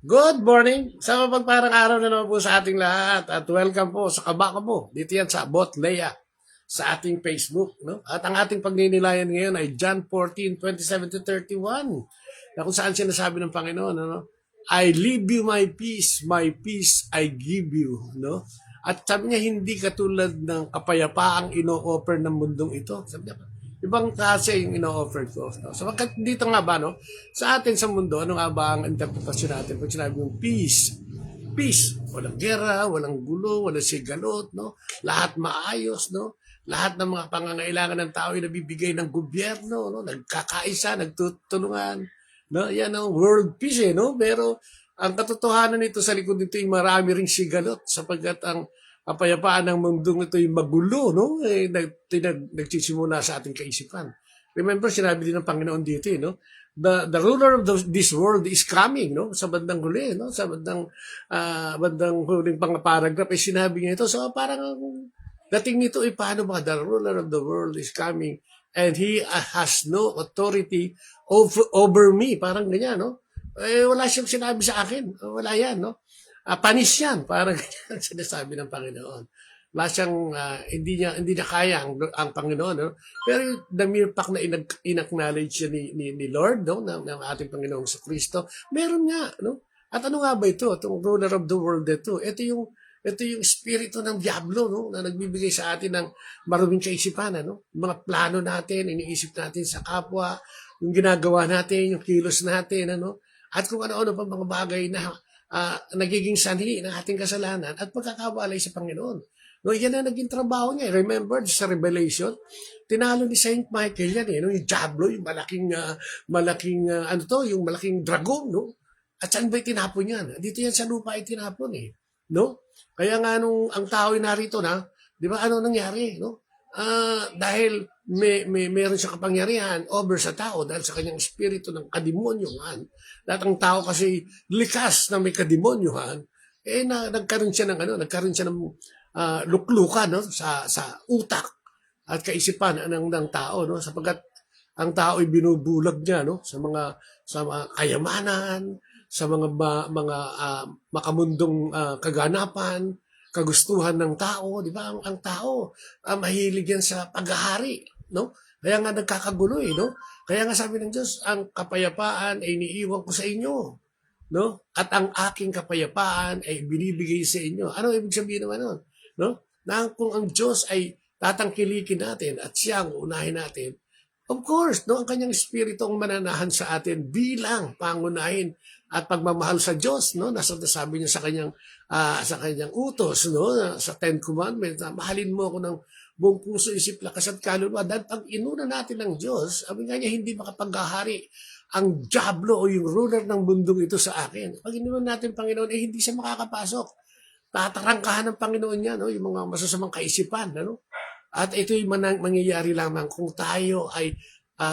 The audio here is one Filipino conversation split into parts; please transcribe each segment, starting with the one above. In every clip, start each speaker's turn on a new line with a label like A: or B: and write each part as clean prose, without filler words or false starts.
A: Good morning! Sa mapagparang araw na naman po sa ating lahat at welcome po sa Kabaka po. Dito yan sa Botlea sa ating Facebook. No? At ang ating pagninilayan ngayon ay John 14:27-31 na kung saan sinasabi ng Panginoon, ano? I leave you my peace I give you. No? At sabi niya, hindi katulad ng kapayapaang ino-offer ng mundong ito. Sabi niya, ibang klase yung ino-offer ko. No? So, dito nga ba, no? Sa atin sa mundo, ano nga ba ang interpretasyon natin pag sinabi yung peace? Peace. Walang gera, walang gulo, walang sigalot, no? Lahat maayos, no? Lahat ng mga pangangailangan ng tao ay nabibigay ng gobyerno, no? Nagkakaisa, nagtutulungan, no? Yan ang world peace, no? Pero ang katotohanan nito sa likod nito ay marami ring sigalot sapagkat ang kapayapaan ng mundong ito ay magulo, no? Nagsisimula sa ating kaisipan. Remember, sinabi din ng Panginoon dito, no? The ruler of this world is coming, no? Sa bandang huli, no? Sa bandang huling paragraph, ay sinabi niya ito. So, parang dating nito ay paano ba? The ruler of the world is coming and he has no authority over me. Parang ganyan, no? Wala siyang sinabi sa akin. Wala yan, no? Panis yan, parang ganyan sinasabi ng Panginoon. Wala siyang, hindi niya kaya ang Panginoon. No? Pero the mere fact na in-acknowledge siya ni Lord, no? ng ating Panginoong sa Kristo, meron nga. No? At ano nga ba ito? Itong ruler of the world ito. Ito yung espiritu ng Diablo, no? Na nagbibigay sa atin ng maruming kaisipan. Ano? Mga plano natin, iniisip natin sa kapwa, yung ginagawa natin, yung kilos natin, ano? At kung ano-ano pa mga bagay na nagiging sanhi ng ating kasalanan at pagkakawalay sa Panginoon. No, yan na naging trabaho niya. Remember, sa Revelation, tinalo ni Saint Michael yan, no? Yung Diablo, yung yung malaking dragon, no? At saan ba tinapon yan? Dito yan sa lupa ay tinapon, no? Kaya nga nung ang tao ay narito na, di ba ano nangyari, no? Dahil meron siyang kapangyarihan over sa tao dahil sa kanyang espiritu ng kademonyuhan. Dahil ang tao kasi likas na may kademonyuhan, nagkaroon siya ng luklukan, no, sa utak at kaisipan ng tao, no, sapagkat ang tao ay binubulag niya, no, sa mga kayamanan, sa mga makamundong kaganapan, kagustuhan ng tao, di ba? Ang tao, mahilig yan sa paghahari, no? Kaya nga nagkakagulo, no? Kaya nga sabi ng Diyos, ang kapayapaan ay iniiwan ko sa inyo, no? At ang aking kapayapaan ay binibigay sa inyo. Ano ibig sabihin naman nun? No? Na kung ang Diyos ay tatangkilikin natin at siya ang unahin natin, of course, no, ang kanyang espiritu ang mananahan sa atin bilang pangunahin at pagmamahal sa Diyos, no? Nasabi niya sa kanyang utos, no, sa Ten Commandments, na mahalin mo ako ng buong puso, isip, lakas at kaluluwa. Dahil pag inuna natin ng Diyos, sabi nga niya, hindi makapaghahari ang Diablo o yung ruler ng mundong ito sa akin. Pag inuna natin, Panginoon, hindi siya makakapasok. Tatarangkahan ng Panginoon niya, no, yung mga masasamang kaisipan, ano? At ito'y mangyayari lamang kung tayo ay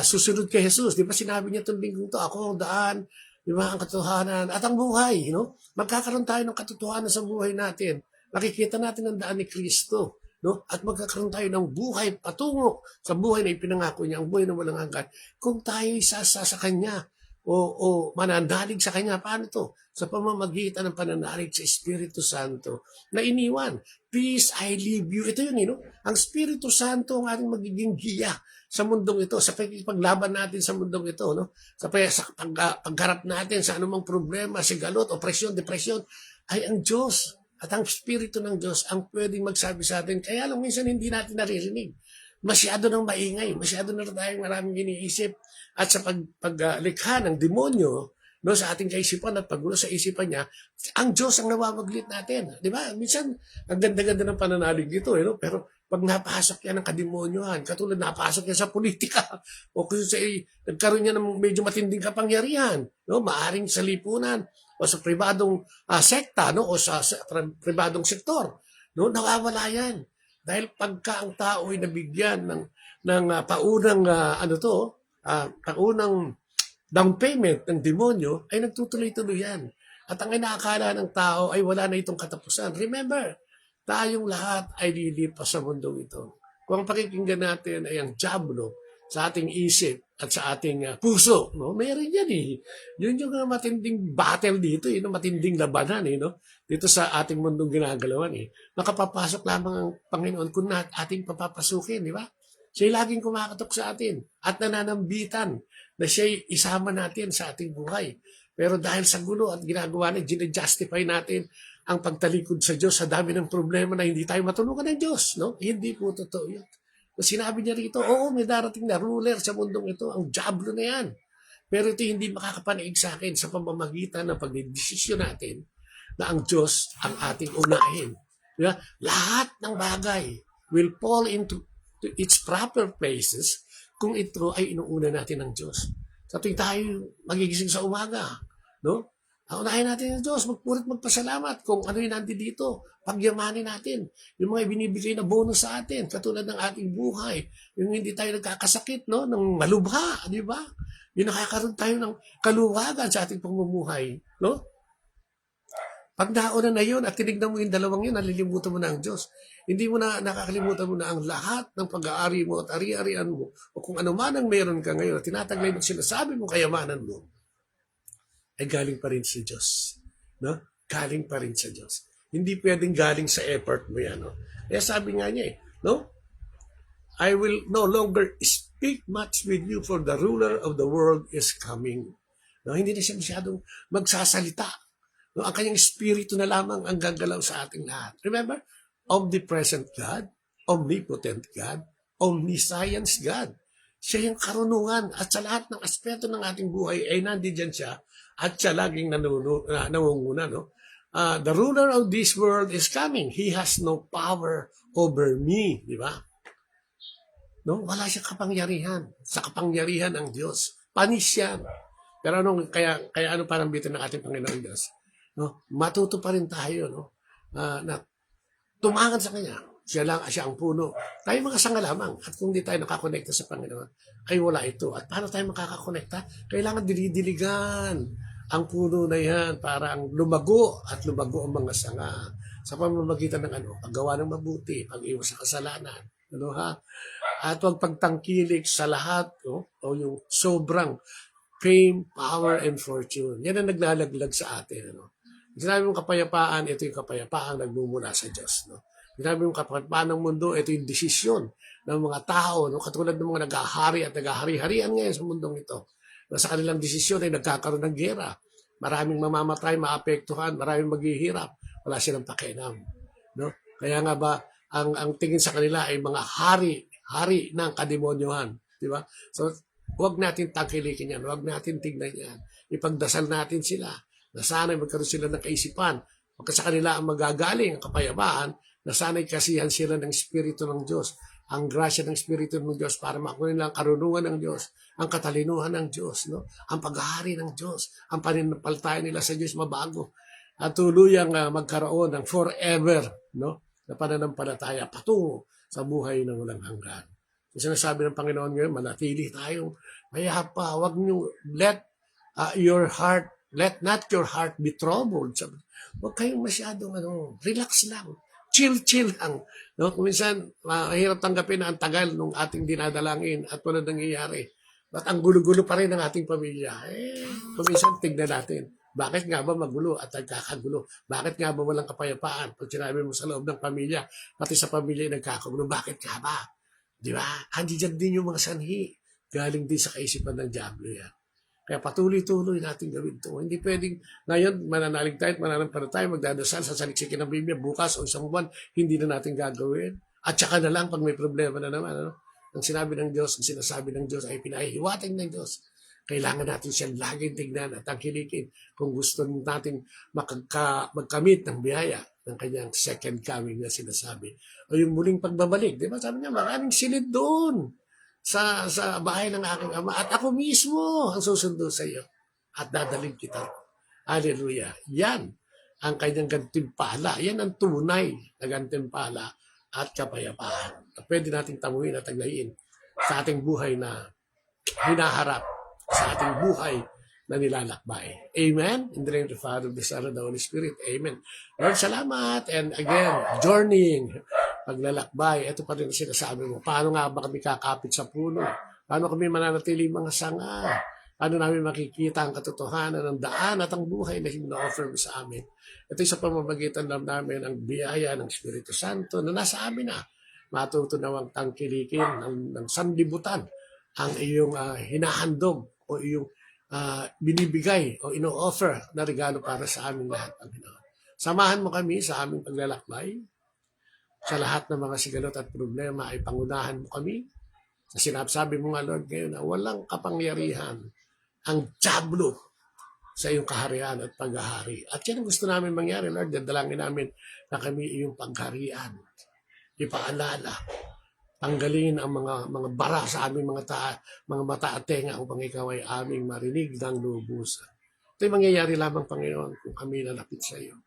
A: susunod kay Jesus. Di ba sinabi niya itong linggong to, ako ang daan, di ba, ang katotohanan at ang buhay. No? Magkakaroon tayo ng katotohanan sa buhay natin. Makikita natin ang daan ni Kristo. No? At magkakaroon tayo ng buhay patungo sa buhay na ipinangako niya, ang buhay na walang hanggan. Kung tayo isasa sa Kanya o mananalig sa Kanya, paano to? Sa pamamagitan ng pananalig sa Espiritu Santo na iniwan. Peace I leave you. Ito yun, no? Ang Espiritu Santo ang ating magiging giya sa mundong ito, sa paglaban natin sa mundong ito, no? Sa pagharap natin sa anumang problema, sigalot, opresyon, depresyon, ay ang Diyos at ang Espiritu ng Diyos ang pwedeng magsabi sa atin. Kaya lang minsan hindi natin naririnig. Masyado nang maingay, masyado na tayong maraming iniisip. At sa paglikha ng demonyo, no, sa ating kaisipan at paggulo sa isipan niya, ang Diyos ang nawawaglit natin. Di ba? Minsan, ang ganda-ganda ng pananalig dito, no? Pero pag napasok yan ng kademonyohan, katulad napasok yan sa politika, o kung nagkaroon niya ng medyo matinding kapangyarihan, no? Maaring sa lipunan, o sa pribadong sekta, no? O sa pribadong sektor, no? Nawawala yan. Dahil pagka ang tao ay nabigyan ng paunang paunang down payment ng demonyo, ay nagtutuloy-tuloy yan. At ang inaakala ng tao ay wala na itong katapusan. Remember, tayong lahat ay lilipas sa mundong ito. Kung ang pakikinggan natin ay ang Diablo sa ating isip at sa ating puso, no? Meron yan eh. Yun yung matinding battle dito, no? Matinding labanan, no? Dito sa ating mundong ginagalawan, eh. Makapapasok lamang ang Panginoon kung ating papapasukin, di ba? Siya'y laging kumakatok sa atin at nananambitan na siya'y isama natin sa ating buhay. Pero dahil sa gulo at ginagawa na, ginajustify natin ang pagtalikod sa Diyos sa dami ng problema na hindi tayo matulungan ng Diyos, no? Hindi po totoo yun. Sinabi niya rito, oo, may darating na ruler sa mundong ito, ang diablo na yan. Pero ito hindi makakapanaig sa akin sa pamamagitan ng pagdidesisyon natin na ang Diyos ang ating unahin. Diba? Lahat ng bagay will fall into its proper places kung ito ay inuuna natin ng Diyos. Sa tuwing tayo magigising sa umaga, no? Unahin natin ang Diyos, magpurit magpasalamat kung ano yung nandito dito. Pagyamanin natin. Yung mga binibigay na bonus sa atin, katulad ng ating buhay. Yung hindi tayo nagkakasakit, no? Ng malubha, di ba? Yung nakakaroon tayo ng kaluwagan sa ating pamumuhay, no? Pag nauna na yun at tinignan mo yung dalawang yun, nalilimutan mo na ang Diyos. Hindi mo na nakakalimutan mo na ang lahat ng pag-aari mo at ari-arian mo o kung ano man ang meron ka ngayon at tinataglay mo sinasabi mo kayamanan mo, ay galing pa rin sa Diyos. No? Galing pa rin sa Diyos. Hindi pwedeng galing sa effort mo yan. No? Kaya sabi nga niya no? I will no longer speak much with you for the ruler of the world is coming. No? Hindi na siya masyadong magsasalita. No? Ang kanyang espiritu na lamang ang gagalaw sa ating lahat. Remember? Omnipresent God, omnipotent God, omniscience God. Siya yung karunungan at sa lahat ng aspeto ng ating buhay ay nandiyan siya at siya laging nangunguna, no? The ruler of this world is coming. He has no power over me, di ba? No? Wala siyang kapangyarihan. Sa kapangyarihan ng Diyos. Panis yan. Pero kaya ano parang bitin ng ating Panginoon Diyos? No? Matuto pa rin tayo, no? Na tumangan sa Kanya. Siya ang puno. Tayo mga sanga lamang. At kung di tayo nakakonekta sa Panginoon, ay wala ito. At paano tayo makakakonekta? Kailangan dinidiligan ang puno na yan para ang lumago at lumago ang mga sanga sa pamamagitan ng paggawa ng mabuti, pag-iwas sa kasalanan. At huwag pagtangkilik sa lahat, o yung sobrang fame, power, and fortune. Yan ang naglalaglag sa atin. Sinabi mong kapayapaan, ito yung kapayapaan nagmumula sa Diyos. Sinabi mong kapayapaan ng mundo, ito yung desisyon ng mga tao, katulad ng mga naghahari at naghahari-harian ngayon sa mundong ito. Sa kanilang desisyon ay nagkakaroon ng gera. Maraming mamamatay, maapektuhan, maraming maghihirap. Wala silang pakialam. No? Kaya nga ba, ang tingin sa kanila ay mga hari ng kademonyohan. Di ba? So, huwag natin tangkilikin yan. Huwag natin tignan yan. Ipagdasal natin sila na sana'y magkaroon sila ng kaisipan. Pagka sa kanila ang magagaling, ang kapayapaan, na sana'y kasihan sila ng Espiritu ng Diyos. Ang grasya ng Espiritu ng Diyos para makuha nila ang karunungan ng Diyos, ang katalinuhan ng Diyos, no? Ang paghahari ng Diyos, ang pananampalataya nila sa Diyos mabago. At tuluyang magkaroon ng forever, no? Na pananampalataya patungo sa buhay na walang hanggan. So, sinasabi ng Panginoon ngayon, manatili tayong mayapa. Huwag niyo let not your heart be troubled. Huwag kayong masyadong relax lang. Chill lang. No? Kung minsan, mahirap tanggapin na ang tagal ng ating dinadalangin at wala nangyayari. But ang gulo-gulo pa rin ng ating pamilya. Kung minsan, tignan natin. Bakit nga ba magulo at nagkakagulo? Bakit nga ba walang kapayapaan? Pag sinabi mo sa loob ng pamilya, pati sa pamilya nagkakagulo, bakit nga ba? Di ba? Andiyan din yung mga sanhi. Galing din sa kaisipan ng diablo yan. Kaya patuloy-tuloy natin gawin ito. Hindi pwedeng ngayon mananalig tayo at mananampalataya, magdadasal sa saliksikin ng Biblia, bukas o isang buwan, hindi na natin gagawin. At saka na lang pag may problema na naman. Ang sinabi ng Diyos, ang sinasabi ng Diyos ay pinahihiwatig ng Diyos. Kailangan natin siyang laging tignan at tangkilikin kung gusto natin magkamit ng biyaya ng kanyang second coming na sinasabi. O yung muling pagbabalik. Di ba? Sabi niya, maraming silid doon sa bahay ng aking ama. At ako mismo ang susundo sa iyo. At dadaling kita. Hallelujah. Yan ang kanyang gantimpala. Yan ang tunay na gantimpala at kapayapaan. Na pwede nating tamuhin at taglayin sa ating buhay na hinaharap, sa ating buhay na nilalakbay. Amen? In the name of the Father, the Son, and the Holy Spirit. Amen. Lord, salamat. And again, journeying, paglalakbay. Ito pa rin ang sinasabi mo. Paano nga ba kami kakapit sa puno? Paano kami mananatili mga sanga? Paano namin makikita ang katotohanan ng daan at ang buhay na hino-offer mo sa amin? Ito sa pamamagitan lang namin ang biyaya ng Espiritu Santo na nasa amin na matutunawang tangkilikin ng sanlibutan ang iyong hinahandog o iyong binibigay o ino-offer na regalo para sa amin lahat, Panginoon. Samahan mo kami sa aming paglalakbay. Sa lahat ng mga sigalot at problema ay pangunahan mo kami. Sa sinasabi mo nga, Lord, ngayon na walang kapangyarihan ang diablo sa iyong kaharian at paghahari. At yan ang gusto namin mangyari, Lord. Dadalangin namin na kami iyong pagharian. Ipaalala. Tanggalin ang mga bara sa aming mga mata at tenga upang ikaw ay aming marinig ng lubusan. Ito'y mangyayari lamang, Panginoon, kung kami lalapit sa iyo.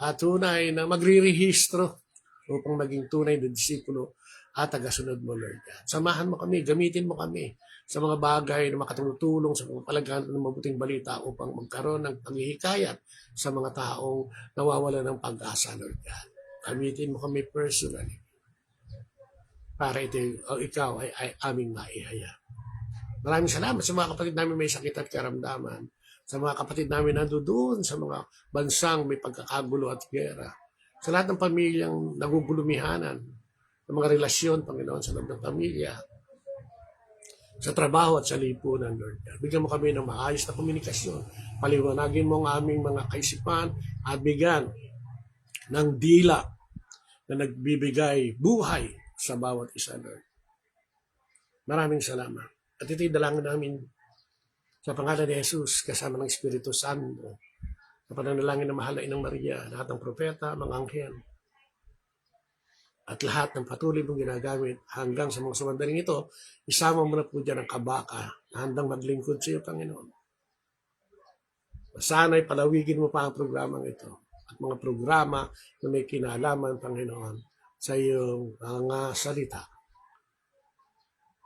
A: At tunay na magrirehistro upang maging tunay na disipulo at tagasunod mo, Lord God. Samahan mo kami, gamitin mo kami sa mga bagay na makatulong sa mga palagahan ng mabuting balita upang magkaroon ng paghihikayat sa mga taong nawawala ng pag-asa, Lord God. Gamitin mo kami personally para ikaw ay aming maihaya. Maraming salamat sa mga kapatid namin may sakit at karamdaman, sa mga kapatid namin nandoon sa mga bansang may pagkakagulo at gera, sa lahat ng pamilyang nagugulumihanan, ng mga relasyon, Panginoon, sa loob ng pamilya, sa trabaho at sa lipunan, Lord God. Bigyan mo kami ng maayos na komunikasyon. Paliwanagin mo ang aming mga kaisipan at bigyan ng dila na nagbibigay buhay sa bawat isa, Lord. Maraming salamat. At ito'y dalangin namin sa pangalan ni Jesus kasama ng Espiritu Santo, sa pananalangin ng mahal na Inang Maria, lahat ng propeta, mga anghel, at lahat ng patuloy mong ginagamit hanggang sa mga sumandaling ito, isama mo na po dyan ang kabaka na handang maglingkod sa iyo, Panginoon. Sana'y palawigin mo pa ang programang ito at mga programa na may kinalaman, Panginoon, sa iyong mga salita.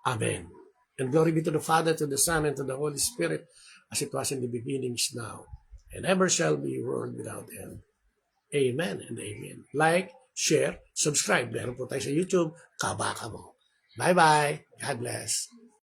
A: Amen. And glory be to the Father, to the Son, and to the Holy Spirit, as it was in the beginning, is now, and ever shall be, world without end. Amen and amen. Like, share, subscribe. Meron po tayo sa YouTube, Kabaka Mo. Bye-bye. God bless.